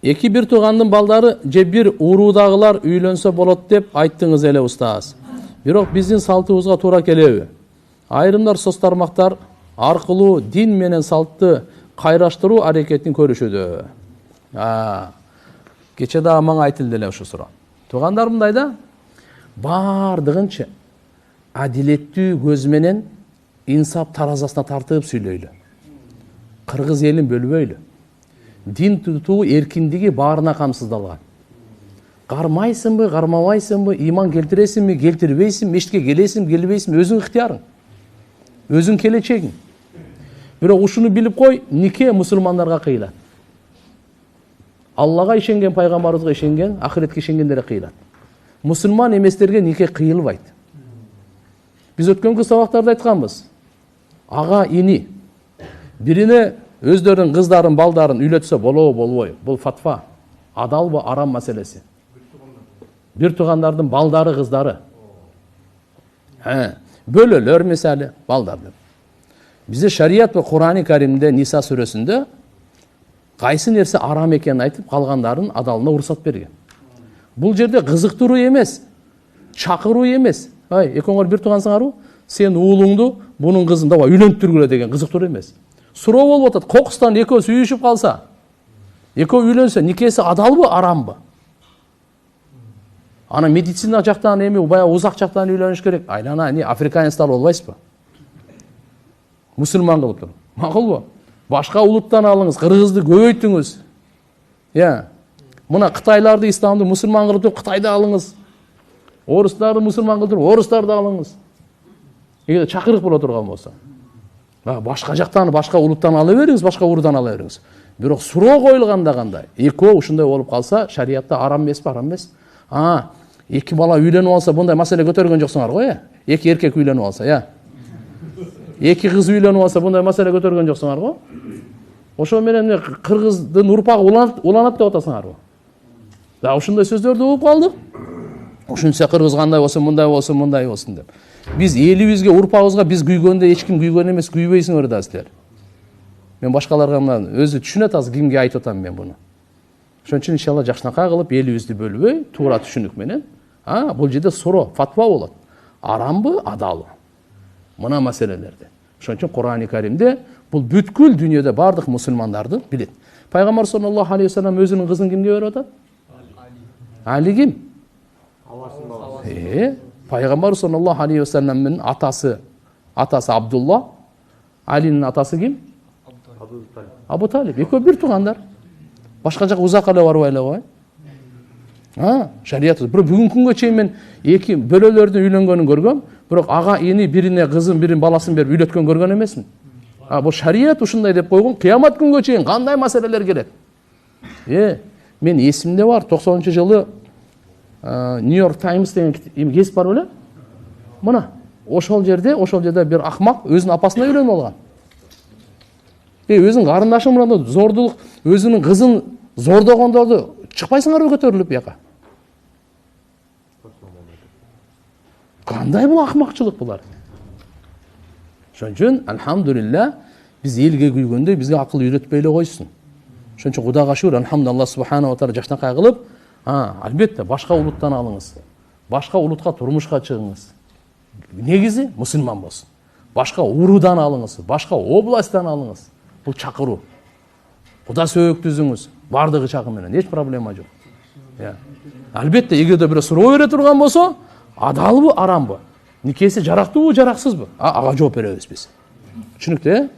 Эки бир туугандын балдары же бир ууруудагылар үйлөнсө болот деп айттыңыз эле устаз. Бирок биздин салтыбызга туура келеби? Айрымдар соц тармактар аркылуу дин менен салтты кайраштыруу аракетин көрүшүүдө. Кече дагы мага айтылды эле ушул суроо. Туугандар мындай да, бардыгынча адилеттүү көз менен инсап таразасына тартып сүйлөйлү. Кыргыз элин бөлбөйлү. Дин тутуу эркиндиги баарына камсыздалган. Кармайсыңбы, кармабайсыңбы, иман келтиресиңби, келтирбейсиңби, мешитке келесиңби, келбейсиңби, өзүң ыктыярың. Өзүң келечегиң. Бирок ушуну билип кой, нике мусулмандарга кыйылат. Аллага ишенген, пайгамбарыбызга ишенген, ахиретке ишенгендерге кыйылат. Мусулман эместерге нике кыйылбайт. Биз өткөнкү сабактарда айтканбыз. Ага, ини бирине өздөрүнүн кыздарын, балдарын үйлөтсө болобу, болбойбу? Бул фатва. Адалбы, арам маселеси. Бир туугандардын балдары, кыздары. Бөлөлөр мисалы, балдарды. Бизде шарият ба Кур'ани Каримде Ниса сүрөсүндө кайсы нерсе арам экенин айтып, калгандарын адалына уруксат берген. Бул жерде кызыктыруу эмес, чакыруу эмес. Экөөңөр бир туугансыңарбы? Сен уулуңду бунун кызын давай үйлөнтүргүлө деген кызыктыруу эмес. Суроо болуп атат. Кокустан экөө сүйүшүп калса, экөө үйлөнсө, никеси адалбы, арамбы? Ана медицина жактан эми бая узак жактан үйлөнүш керек. Айлана африканецтер болбойсузбу? Мусулман кылып тур. Макулбу? Башка улуттан алыңыз, кыргызды көбөйтүңүз. Мына кытайларды, исламды мусулман кылып туруп Кытайды алыңыз. Орустарды мусулман кылып туруп орустарды алыңыз. Эгер чакырык боло турган болсо. Башка жактан, башка улуттан ала бериңиз, башка уруудан ала бериңиз. Бирок суроо коюлганда кандай? Экөө ушундай болуп калса, шариятта арам эмеспи, арам эмес. Эки бала үйлөнүп алса, bunday маселе көтөргөн жоксуңар го, Эки эркек үйлөнүп алса, Эки кыз үйлөнүп алса, bunday маселе көтөргөн жоксуңар го. Ошо менен кыргыздын урпагы уланат деп атасыңарбы? Ушундай сөздөрдү угуп калдык. Ушунча кыргыз кандай болсун, мындай болсун, мындай болсун деп. Биз элибизге, урпагыбызга биз күйгөндө эч ким күйгөн эмес, күйбөйсүңөр да силер. Мен башкаларга өзү түшүнөт азыр кимге айтып атам мен буну. Ошон үчүн иншалла жакшынакай кылып элибизди бөлбөй, туура түшүнүк менен, бул жерде суроо, фатва болот. Арамбы, адалбы? Мына маселелерди. Ошон үчүн Кур'ани Каримде бул бүткүл дүйнөдө бардык мусулмандарды билет. Пайгамбар саллаллаху алейхи вассалам өзүнүн кызын кимге берип атат? Али ким? Пайгамбар саллаллаху алейхи вассаламдын атасы Абдулла, Алинин атасы ким? Абу Талиб. Экөө бир туугандар. Башка жака узак эле барбай эле кой. Шарият. Бүгүнкү күнгө чейин мен эки бөлөлөрдүн үйлөнгөнүн көргөм, бирок ага ини бирине кызын, бирин баласын берип үйлөткөн көргөн эмесмин. Бул шарият ушундай деп койгон. Кыямат күнгө чейин кандай маселелер келет? Мен эсимде бар, 90-жылы New York Times деген гезит бар беле? Мына, ошол жерде бир акмак өзүнүн апасына үйлөнүп алган. Өзүнүн карындашын мындай зордулук, өзүнүн кызын зордогондорду чыкпайсыңарбы көтөрүлүп бияка? Кандай бул акмакчылык булар? Ошон үчүн алхамдулилля биз элге күйгөндө бизге акыл үйрөтпөй эле койсун. Ошон үчүн Кудайга шүгүр, алхамдулилла субханаху ва таала жакшынакай кылып, албетте башка улуттан алыңыз. Башка улутка турмушка чыгыңыз. Негизи мусулман болсун. Башка уруудан алыңыз, башка областтан алыңыз. Бул чакыруу. Куда сөөктүзүңүз, бардыгы чагы менен, эч проблема жок. Албетте, эгерде бирөө суроо бере турган болсо, адалбы, арамбы? Никеси жарактуубу, жараксызбы? Ага жооп беребиз биз. Түшүнүктүү,